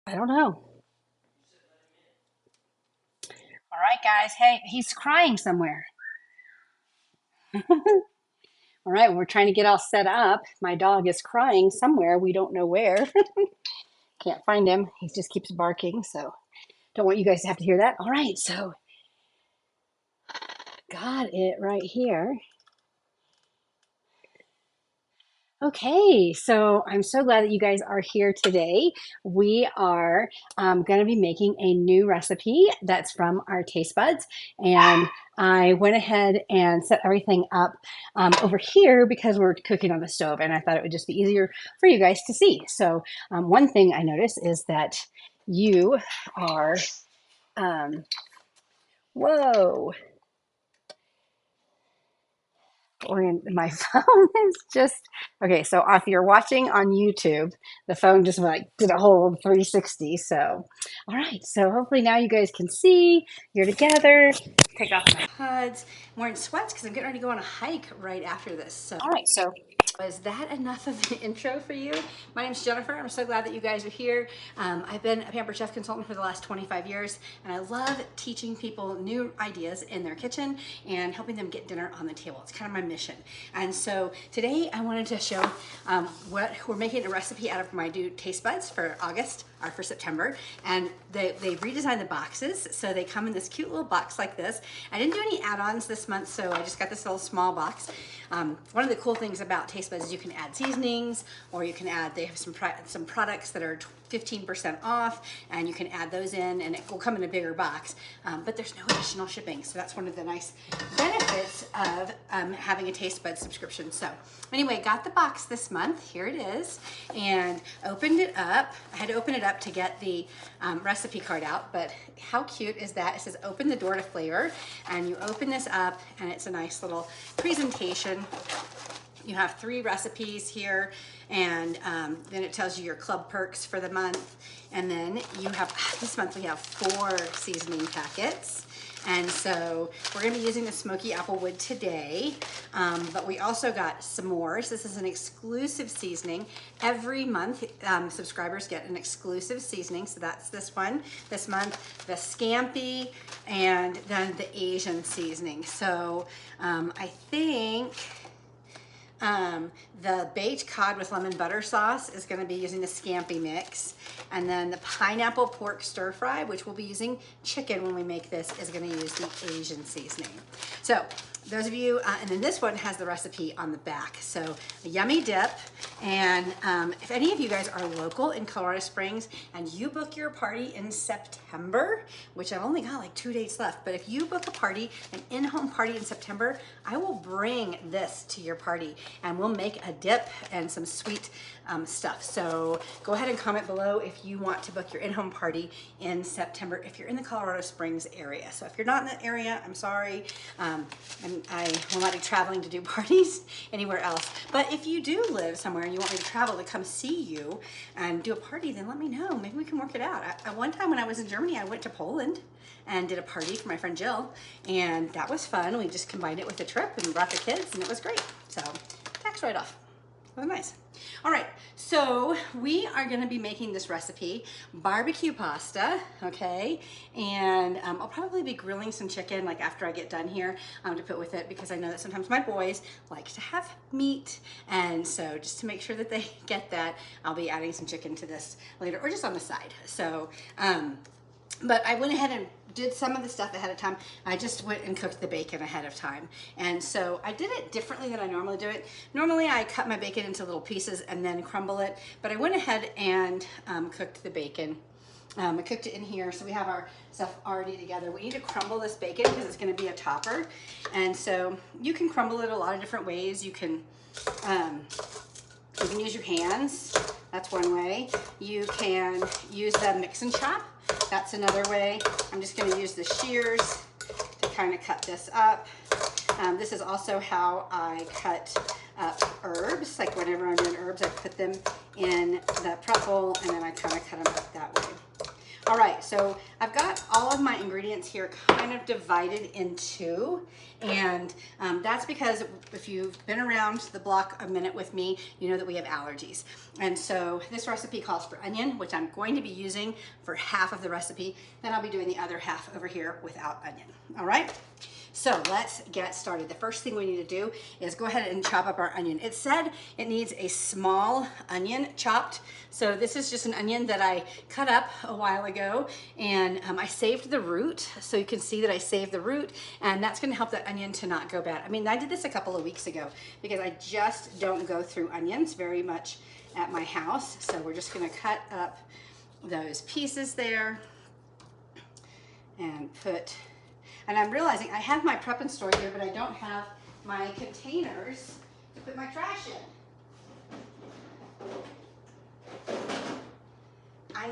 I don't know. All right, guys. Hey, he's crying somewhere. All right, we're trying to get all set up. My dog is crying somewhere. We don't know where. Can't find him. He just keeps barking. So don't want you guys to have to hear that. All right, so got it right here. Okay, so I'm so glad that you guys are here today. We are going to be making a new recipe that's from our taste buds. And I went ahead and set everything up over here because we're cooking on the stove. And I thought it would just be easier for you guys to see. So one thing I noticed is that you are, um, whoa, my phone is just okay. So if you're watching on YouTube, the phone just like did a whole 360. So, all right. So hopefully now you guys can see you're together. Take off my pads. I'm wearing sweats because I'm getting ready to go on a hike right after this. So, all right. So was that enough of an intro for you? My name's Jennifer. I'm so glad that you guys are here. I've been a Pampered Chef consultant for the last 25 years, and I love teaching people new ideas in their kitchen and helping them get dinner on the table. It's kind of my mission. And so today I wanted to show what we're making a recipe out of my new taste buds for August or for September. And they redesigned the boxes. So they come in this cute little box like this. I didn't do any add-ons this month, so I just got this little small box. One of the cool things about taste buds is you can add seasonings, or you can add, they have some products that are 15% off, and you can add those in and it will come in a bigger box, but there's no additional shipping. So that's one of the nice benefits of having a taste bud subscription. So anyway, got the box this month, here it is, and opened it up. I had to open it up to get the recipe card out, but how cute is that? It says open the door to flavor, and you open this up and it's a nice little presentation. You have 3 recipes here, and then it tells you your club perks for the month. And then you have, this month we have 4 seasoning packets. And so we're gonna be using the smoky applewood today, but we also got s'mores. This is an exclusive seasoning. Every month, subscribers get an exclusive seasoning. So that's this one, this month, the scampi, and then the Asian seasoning. So I think, the baked cod with lemon butter sauce is going to be using the scampi mix. And then the pineapple pork stir fry, which we'll be using chicken when we make this, is going to use the Asian seasoning. So those of you, and then this one has the recipe on the back. So a yummy dip. And if any of you guys are local in Colorado Springs and you book your party in September, which I've only got like 2 days left, but if you book a party, an in-home party in September, I will bring this to your party and we'll make a dip and some sweet stuff. So go ahead and comment below if you want to book your in-home party in September if you're in the Colorado Springs area. So if you're not in that area, I'm sorry. And I will not be traveling to do parties anywhere else. But if you do live somewhere and you want me to travel to come see you and do a party, then let me know. Maybe we can work it out. One time when I was in Germany, I went to Poland and did a party for my friend Jill, and that was fun. We just combined it with a trip and brought the kids, and it was great. So tax write-off. It was nice. All right, so we are going to be making this recipe, barbecue pasta, okay? And I'll probably be grilling some chicken like after I get done here to put with it, because I know that sometimes my boys like to have meat, and so just to make sure that they get that, I'll be adding some chicken to this later, or just on the side. So, but I went ahead and did some of the stuff ahead of time. I just went and cooked the bacon ahead of time. And so I did it differently than I normally do it. Normally I cut my bacon into little pieces and then crumble it, but I went ahead and cooked the bacon. I cooked it in here, so we have our stuff already together. We need to crumble this bacon because it's gonna be a topper. And so you can crumble it a lot of different ways. You can use your hands. That's one way. You can use the mix and chop. That's another way. I'm just going to use the shears to kind of cut this up. This is also how I cut up herbs. Like whenever I'm doing herbs, I put them in the prep bowl and then I kind of cut them up that way. All right, so I've got all of my ingredients here kind of divided in two, and that's because if you've been around the block a minute with me, you know that we have allergies. And so this recipe calls for onion, which I'm going to be using for half of the recipe. Then I'll be doing the other half over here without onion. All right? So let's get started. The first thing we need to do is go ahead and chop up our onion. It said it needs a small onion chopped. So this is just an onion that I cut up a while ago, and I saved the root. So you can see that I saved the root, and that's gonna help that onion to not go bad. I mean, I did this a couple of weeks ago because I just don't go through onions very much at my house. So we're just gonna cut up those pieces there and put. And I'm realizing I have my Prep and Store here, but I don't have my containers to put my trash in. I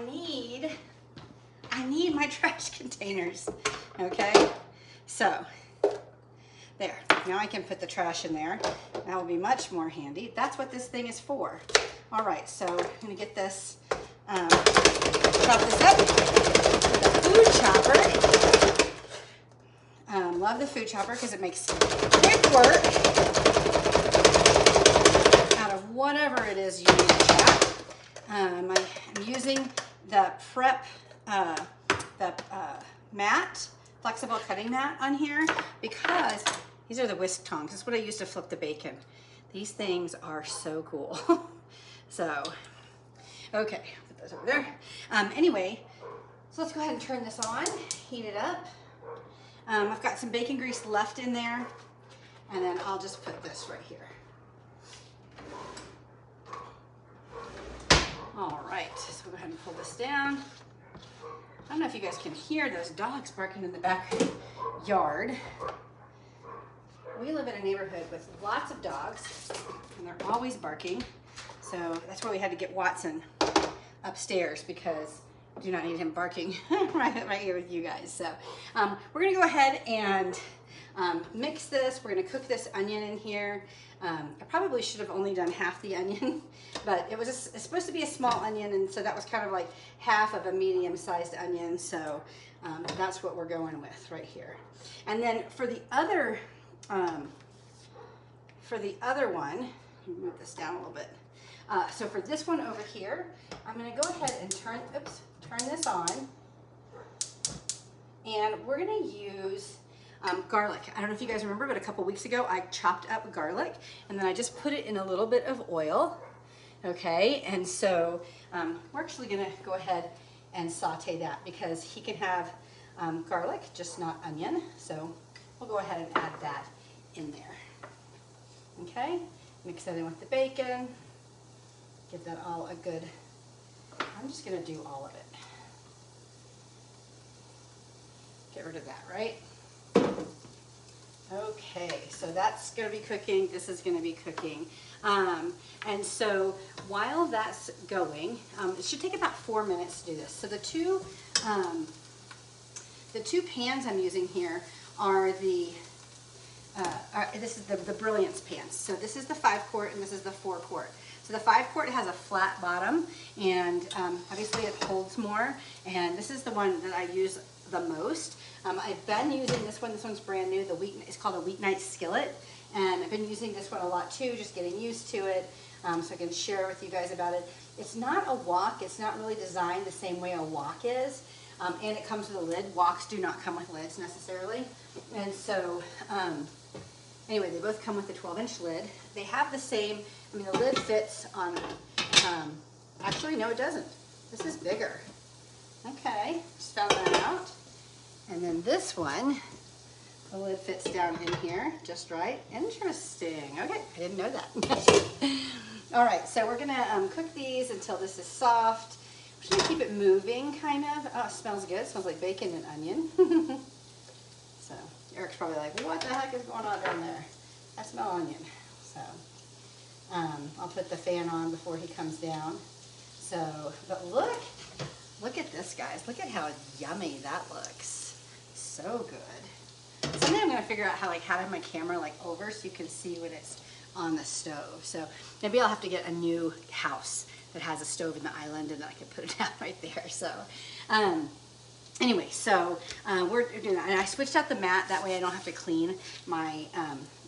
need my trash containers, okay? So, there. Now I can put the trash in there. That will be much more handy. That's what this thing is for. All right, so I'm gonna get this, chop this up with the food chopper. Love the food chopper because it makes quick work out of whatever it is you need to chop. I'm using the Prep mat, flexible cutting mat on here because these are the whisk tongs. This is what I use to flip the bacon. These things are so cool. So, okay, put those over there. Anyway, so let's go ahead and turn this on, heat it up. I've got some bacon grease left in there, and then I'll just put this right here. All right, so we'll go ahead and pull this down. I don't know if you guys can hear those dogs barking in the backyard. We live in a neighborhood with lots of dogs, and they're always barking. So that's why we had to get Watson upstairs, because I do not need him barking right here with you guys. So we're gonna go ahead and mix this. We're gonna cook this onion in here. I probably should have only done half the onion, but it's supposed to be a small onion, and so that was kind of like half of a medium-sized onion. So that's what we're going with right here. And then for the other one, move this down a little bit. So for this one over here, I'm gonna go ahead and turn this on, and we're gonna use garlic. I don't know if you guys remember, but a couple weeks ago I chopped up garlic and then I just put it in a little bit of oil. Okay, and so we're actually gonna go ahead and saute that because he can have garlic, just not onion. So we'll go ahead and add that in there. Okay, mix that in with the bacon. Give that all a good, I'm just gonna do all of it. Get rid of that, right? Okay, so that's gonna be cooking, this is gonna be cooking. And so while that's going, it should take about 4 minutes to do this. So the two pans I'm using here are this is the Brilliance pans. So this is the 5 quart and this is the 4 quart. So the 5 quart has a flat bottom, and obviously it holds more, and this is the one that I use the most. I've been using this one. This one's brand new. It's called a Weeknight Skillet, and I've been using this one a lot too, just getting used to it, so I can share with you guys about it. It's not a wok. It's not really designed the same way a wok is, and it comes with a lid. Woks do not come with lids necessarily, and so anyway, they both come with a 12-inch lid. They have the same, I mean, the lid fits on, actually, no, it doesn't. This is bigger. Okay, just found that out. And then this one, the lid fits down in here just right. Interesting. Okay, I didn't know that. All right, so we're gonna cook these until this is soft. We're just gonna keep it moving, kind of. Oh, it smells good. It smells like bacon and onion. So Eric's probably like, what the heck is going on down there? I smell onion. So I'll put the fan on before he comes down. So, but look at this, guys. Look at how yummy that looks. So good. Someday I'm gonna figure out how to have my camera like over so you can see when it's on the stove. So maybe I'll have to get a new house that has a stove in the island, and then I can put it out right there. So Anyway, so we're doing that. And I switched out the mat. That way I don't have to clean my,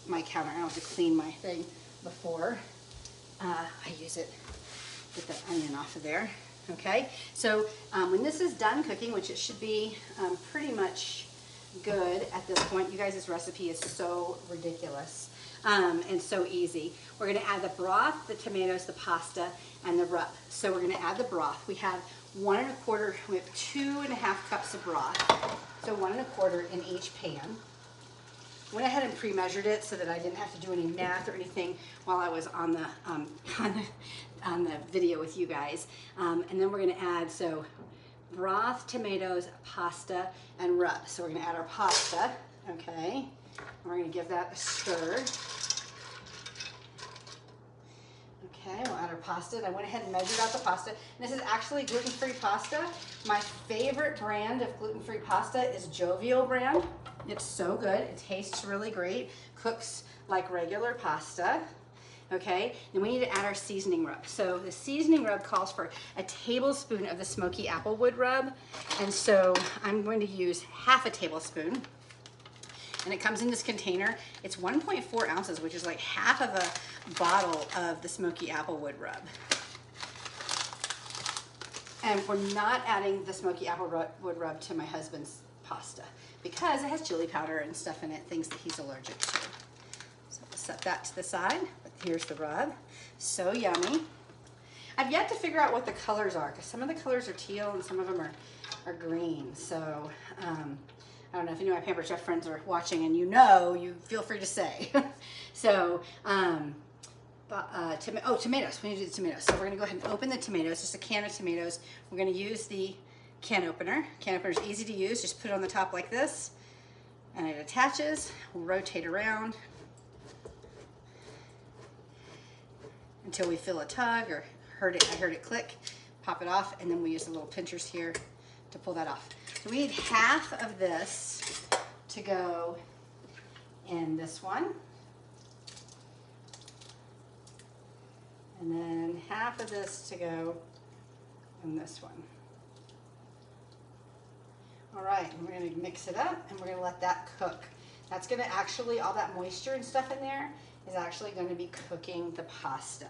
my counter. I don't have to clean my thing before I use it. Get that onion off of there. Okay, so when this is done cooking, which it should be pretty much good at this point, you guys, this recipe is so ridiculous and so easy. We're going to add the broth, the tomatoes, the pasta, and the rub. So we're going to add the broth. We have 1 1/4, we have 2.5 cups of broth. So 1 1/4 in each pan. Went ahead and pre-measured it so that I didn't have to do any math or anything while I was on the on the video with you guys. And then we're going to add, so broth, tomatoes, pasta, and rub. So we're going to add our pasta, okay? And we're going to give that a stir. Okay, we'll add our pasta. And I went ahead and measured out the pasta. And this is actually gluten-free pasta. My favorite brand of gluten-free pasta is Jovial brand. It's so good. It tastes really great. Cooks like regular pasta. Okay, then we need to add our seasoning rub. So the seasoning rub calls for a tablespoon of the smoky applewood rub. And so I'm going to use 1/2 tablespoon. And it comes in this container. It's 1.4 ounces, which is like 1/2 of a bottle of the smoky applewood rub. And we're not adding the smoky applewood rub to my husband's pasta because it has chili powder and stuff in it, things that he's allergic to. So we'll set that to the side. But here's the rub. So yummy. I've yet to figure out what the colors are because some of the colors are teal and some of them are green. So I don't know if any of my Pampered Chef friends are watching, and you feel free to say. So, tomatoes. We need to do the tomatoes. So we're going to go ahead and open the tomatoes, just a can of tomatoes. We're going to use the can opener. Can opener is easy to use. Just put it on the top like this, and it attaches. We'll rotate around until we feel a tug or I heard it click. Pop it off, and then we use the little pinchers here to pull that off. So we need 1/2 of this to go in this one. And then 1/2 of this to go in this one. All right, and we're going to mix it up and we're going to let that cook. That's going to actually, all that moisture and stuff in there is actually going to be cooking the pasta.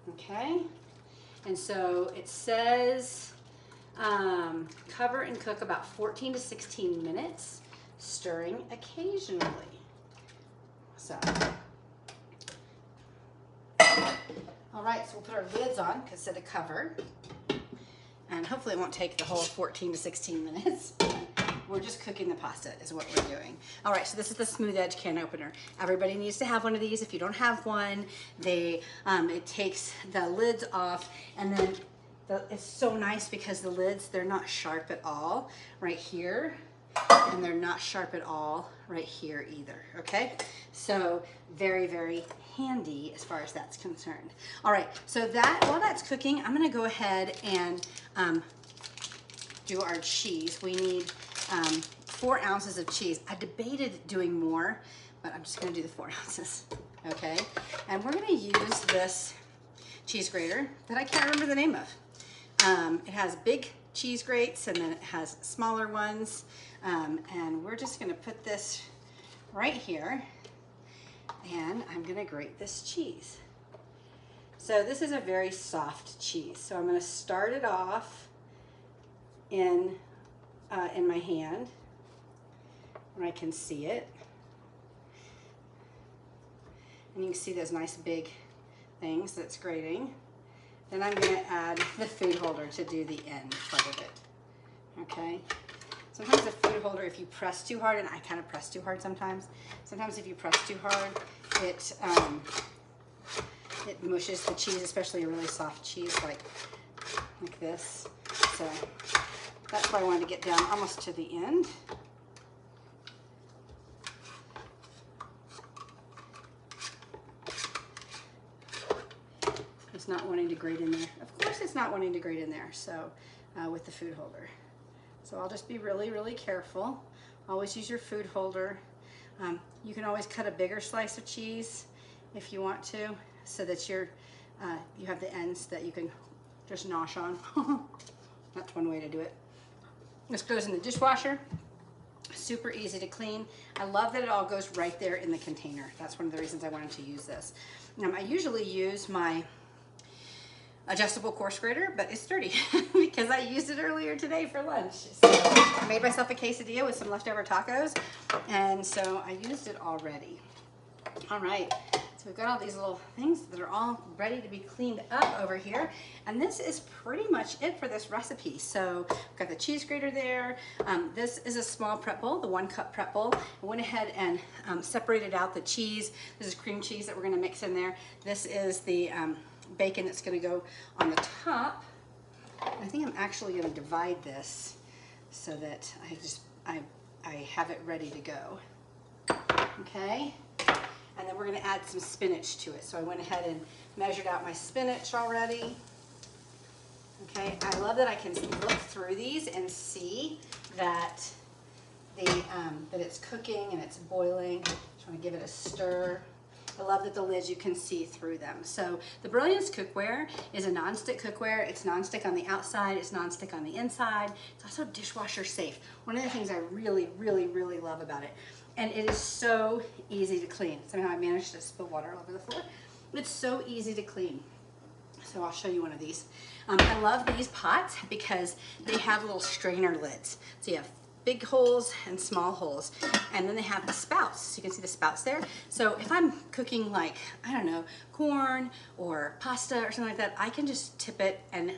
Okay? And so it says cover and cook about 14 to 16 minutes, stirring occasionally. So, all right, so we'll put our lids on because it's a cover. And hopefully it won't take the whole 14 to 16 minutes. We're just cooking the pasta is what we're doing. All right, so this is the smooth edge can opener. Everybody needs to have one of these. If you don't have one, it takes the lids off, and then it's so nice because the lids, they're not sharp at all right here, and they're not sharp at all right here either, okay? So very, very handy as far as that's concerned. All right, so while that's cooking, I'm gonna go ahead and do our cheese. We need 4 ounces of cheese. I debated doing more, but I'm just gonna do the 4 ounces, okay? And we're gonna use this cheese grater that I can't remember the name of. It has big cheese grates and then it has smaller ones. And we're just gonna put this right here and I'm gonna grate this cheese. So this is a very soft cheese. So I'm gonna start it off in my hand when I can see it. And you can see those nice big things that's grating. Then I'm gonna add the food holder to do the end part of it, okay? Sometimes the food holder, if you press too hard, and I kind of press too hard sometimes if you press too hard, it mushes the cheese, especially a really soft cheese like this. So that's why I wanted to get down almost to the end. It's not wanting to grate in there. Of course it's not wanting to grate in there, so with the food holder. So I'll just be really, really careful. Always use your food holder. You can always cut a bigger slice of cheese if you want to, so that you have the ends that you can just nosh on. That's one way to do it. This goes in the dishwasher. Super easy to clean. I love that it all goes right there in the container. That's one of the reasons I wanted to use this. I usually use my adjustable course grater, but it's dirty because I used it earlier today for lunch. So I made myself a quesadilla with some leftover tacos, and so I used it already. All right, so we've got all these little things that are all ready to be cleaned up over here, and this is pretty much it for this recipe. So we've got the cheese grater there. This is a small prep bowl, the 1 cup prep bowl. I went ahead and separated out the cheese. This is cream cheese that we're gonna mix in there. This is the bacon that's going to go on the top. I think I'm actually going to divide this so that I have it ready to go. Okay, and then we're going to add some spinach to it. So I went ahead and measured out my spinach already. Okay, I love that I can look through these and see that that it's cooking and it's boiling. Just want to give it a stir. I love that the lids, you can see through them. So the Brilliance cookware is a non-stick cookware. It's non-stick on the outside, it's non-stick on the inside. It's also dishwasher safe. One of the things I really, really, really love about it. And it is so easy to clean. Somehow I managed to spill water all over the floor. It's so easy to clean. So I'll show you one of these. I love these pots because they have little strainer lids. So you have big holes and small holes, and then they have the spouts, so you can see the spouts there. So if I'm cooking, like, I don't know, corn or pasta or something like that, I can just tip it and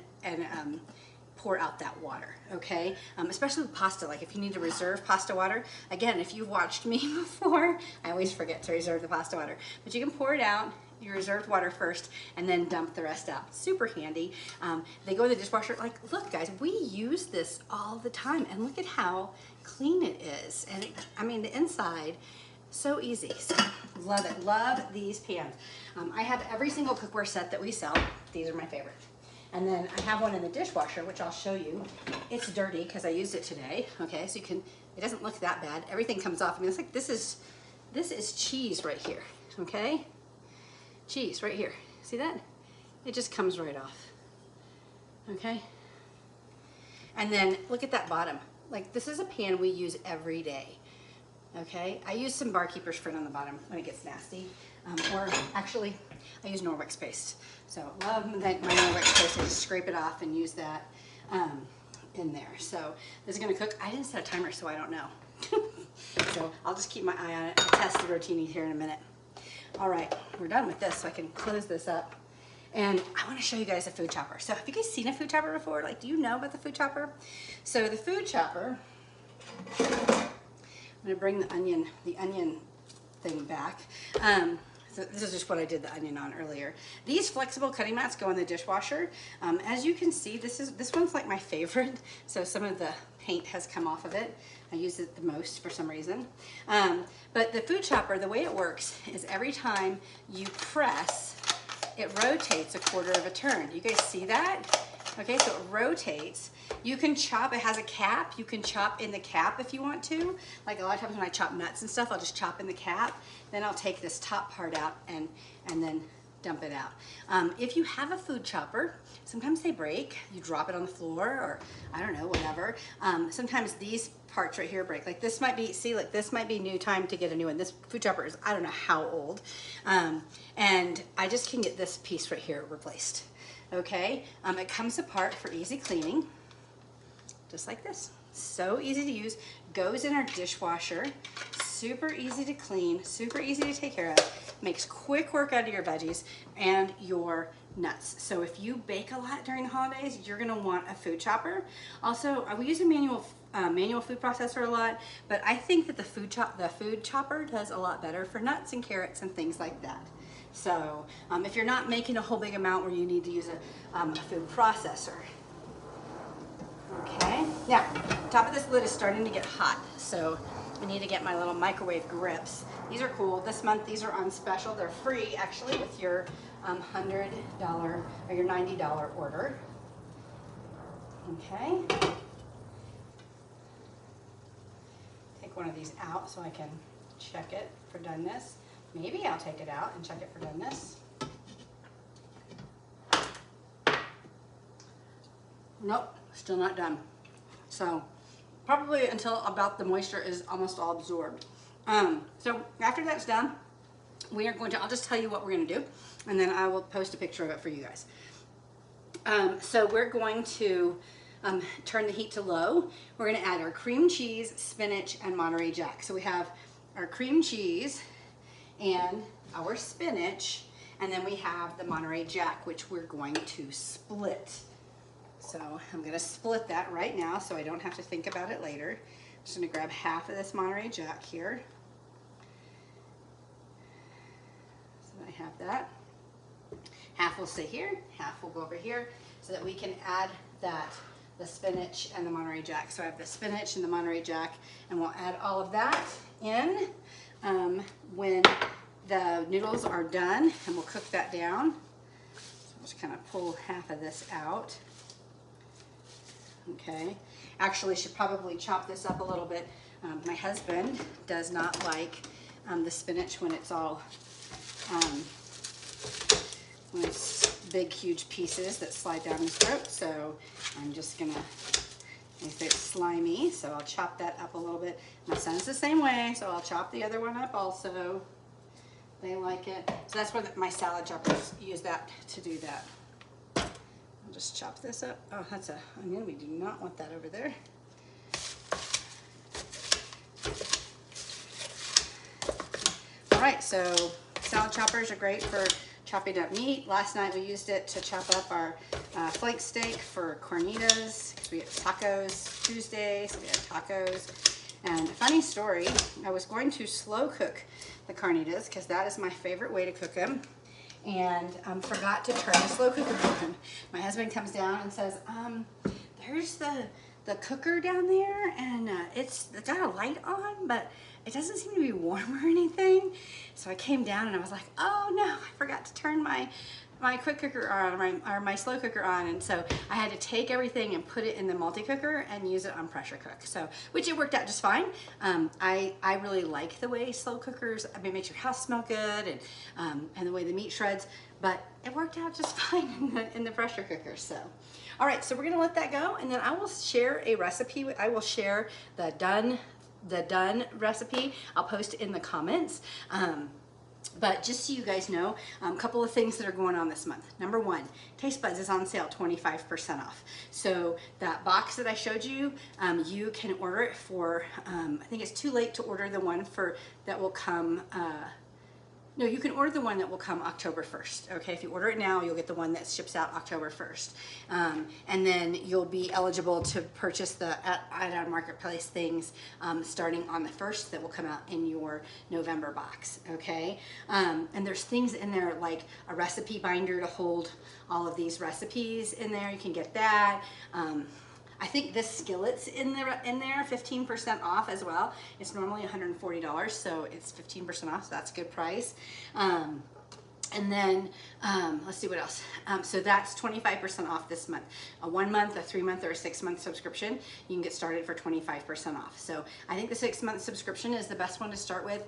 pour out that water, okay? Especially with pasta, like if you need to reserve pasta water, again, if you've watched me before, I always forget to reserve the pasta water, but you can pour it out, your reserved water first, and then dump the rest out. Super handy. They go in the dishwasher. Like, look guys, we use this all the time, and look at how clean it is. And I mean, the inside, so easy. So love it. Love these pans. I have every single cookware set that we sell. These are my favorite. And then I have one in the dishwasher, which I'll show you. It's dirty because I used it today. Okay, so you can, it doesn't look that bad. Everything comes off. I mean, it's like, this is cheese right here, okay? Cheese right here. See that? It just comes right off. Okay? And then look at that bottom. Like, this is a pan we use every day. Okay? I use some Barkeeper's Friend on the bottom when it gets nasty. Or actually, I use Norwex paste. So love that my Norwex paste. I just scrape it off and use that in there. So this is gonna cook. I didn't set a timer, so I don't know. So I'll just keep my eye on it. I'll test the rotini here in a minute. All right, we're done with this, so I can close this up. And I want to show you guys a food chopper. So have you guys seen a food chopper before? Like, do you know about the food chopper? So the food chopper, I'm going to bring the onion thing back. So this is just what I did the onion on earlier. These flexible cutting mats go in the dishwasher. As you can see, this one's like my favorite. So some of the paint has come off of it. I use it the most for some reason. But the food chopper, the way it works is every time you press, it rotates a quarter of a turn. You guys see that? Okay, so it rotates. You can chop, it has a cap. You can chop in the cap if you want to. Like a lot of times when I chop nuts and stuff, I'll just chop in the cap. Then I'll take this top part out and then dump it out. If you have a food chopper, sometimes they break. You drop it on the floor or I don't know, whatever. Sometimes these parts right here break. Like this might be, see, like this might be new time to get a new one. This food chopper is, I don't know how old. And I just can get this piece right here replaced. Okay, it comes apart for easy cleaning, just like this. So easy to use, goes in our dishwasher, super easy to clean, super easy to take care of, makes quick work out of your veggies and your nuts. So if you bake a lot during the holidays, you're gonna want a food chopper. Also, we use a manual food processor a lot, but I think that the food chopper does a lot better for nuts and carrots and things like that. So if you're not making a whole big amount where you need to use a food processor. Okay, now top of this lid is starting to get hot, so I need to get my little microwave grips. These are cool. This month these are on special. They're free actually with your $100 or your $90 order. Okay. Take one of these out so I can check it for doneness. Maybe I'll take it out and check it for doneness. Nope, still not done. So probably until about the moisture is almost all absorbed. So after that's done, we are going to, I'll just tell you what we're going to do, and then I will post a picture of it for you guys. So we're going to turn the heat to low. We're going to add our cream cheese, spinach, and Monterey Jack. So we have our cream cheese and our spinach, and then we have the Monterey Jack, which we're going to split. So I'm going to split that right now so I don't have to think about it later. I'm just going to grab half of this Monterey Jack here. So I have that. Half will stay here, half will go over here, so that we can add the spinach and the Monterey Jack. So I have the spinach and the Monterey Jack, and we'll add all of that in when the noodles are done, and we'll cook that down. So I'll just kind of pull half of this out. Okay, actually should probably chop this up a little bit. My husband does not like the spinach when it's all when it's big huge pieces that slide down his throat, so I'm just gonna, if it's slimy, so I'll chop that up a little bit. My son's the same way, so I'll chop the other one up also. They like it. So that's where my salad choppers use that to do that. I'll just chop this up. Oh, that's a onion. We do not want that over there. All right, so salad choppers are great for chopping up meat. Last night we used it to chop up our flank steak for carnitas, because we had tacos Tuesday, so we had tacos. And a funny story, I was going to slow cook the carnitas because that is my favorite way to cook them, and forgot to turn the slow cooker on. My husband comes down and says, there's the cooker down there, and it's got a light on, but it doesn't seem to be warm or anything. So I came down and I was like, oh no, I forgot to turn my quick cooker on, or my slow cooker on, and so I had to take everything and put it in the multi-cooker and use it on pressure cook. So, which it worked out just fine. I really like the way slow cookers, I mean, it makes your house smell good, and the way the meat shreds, but it worked out just fine in the pressure cooker. So, all right, so we're gonna let that go, and then I will share a recipe. I will share the done recipe. I'll post it in the comments. But just so you guys know, a couple of things that are going on this month. Number one, Taste Buds is on sale, 25% off. So that box that I showed you, you can order it for, I think it's too late to order the one that will come, no, you can order the one that will come October 1st, okay? If you order it now, you'll get the one that ships out October 1st. And then you'll be eligible to purchase the Iodine Marketplace things starting on the 1st that will come out in your November box, okay? And there's things in there like a recipe binder to hold all of these recipes in there. You can get that. I think this skillet's in there, 15% off as well. It's normally $140, so it's 15% off, so that's a good price. And then, let's see what else. So that's 25% off this month. A 1 month, a 3 month, or a 6 month subscription, you can get started for 25% off. So I think the 6 month subscription is the best one to start with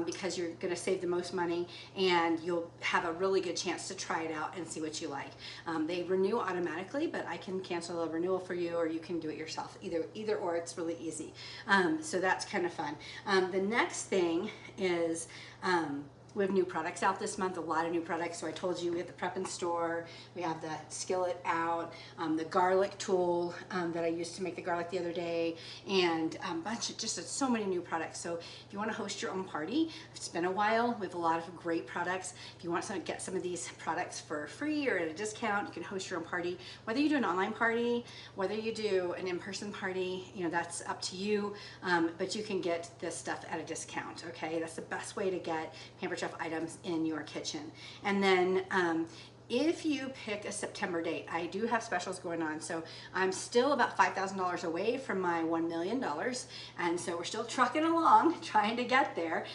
because you're gonna save the most money and you'll have a really good chance to try it out and see what you like. They renew automatically, but I can cancel a renewal for you, or you can do it yourself. Either or, it's really easy. So that's kind of fun. The next thing is, we have new products out this month, a lot of new products. So I told you we have the Prep and Store, we have the skillet out, the garlic tool that I used to make the garlic the other day, and a bunch of just so many new products. So if you want to host your own party, it's been a while. We have a lot of great products. If you want to get some of these products for free or at a discount, you can host your own party. Whether you do an online party, whether you do an in-person party, you know, that's up to you. But you can get this stuff at a discount. Okay, that's the best way to get Pampered Chef items in your kitchen. And then if you pick a September date, I do have specials going on. So I'm still about $5,000 away from my $1 million. And so we're still trucking along, trying to get there.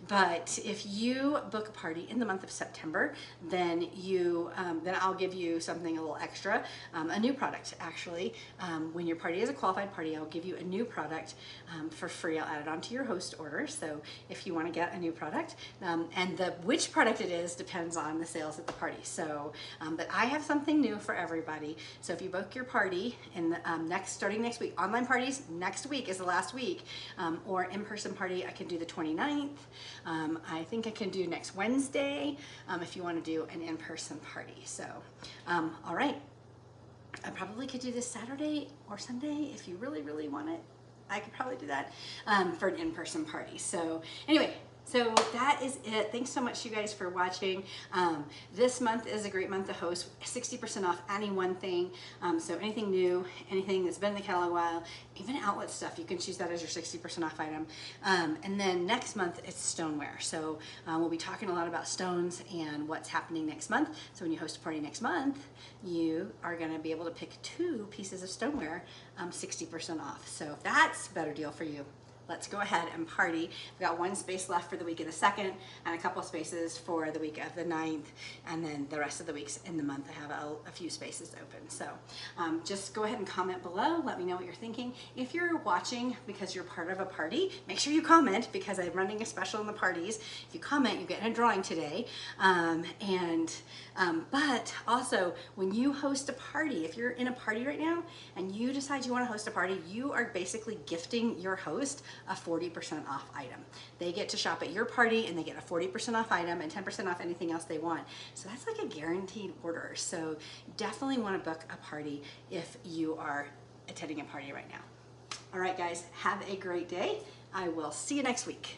But if you book a party in the month of September, then then I'll give you something a little extra, a new product actually. When your party is a qualified party, I'll give you a new product for free. I'll add it onto your host order. So if you want to get a new product, and which product it is depends on the sales at the party. party. So, but I have something new for everybody. So if you book your party in the, starting next week, online parties next week is the last week, or in-person party, I can do the 29th. I think I can do next Wednesday if you want to do an in-person party. So, all right. I probably could do this Saturday or Sunday if you really, really want it. I could probably do that for an in-person party. So anyway, so that is it. Thanks so much, you guys, for watching. This month is a great month to host. 60% off any one thing. So anything new, anything that's been in the catalog a while, even outlet stuff, you can choose that as your 60% off item. And then next month, it's stoneware. So we'll be talking a lot about stones and what's happening next month. So when you host a party next month, you are going to be able to pick 2 pieces of stoneware 60% off. So if that's a better deal for you, let's go ahead and party. We've got 1 space left for the week of the 2nd and a couple spaces for the week of the 9th, and then the rest of the weeks in the month I have a few spaces open. So just go ahead and comment below. Let me know what you're thinking. If you're watching because you're part of a party, make sure you comment, because I'm running a special in the parties. If you comment, you get in a drawing today. But also, when you host a party, if you're in a party right now and you decide you want to host a party, you are basically gifting your host a 40% off item. They get to shop at your party and they get a 40% off item and 10% off anything else they want. So that's like a guaranteed order. So definitely want to book a party if you are attending a party right now. All right, guys, have a great day. I will see you next week.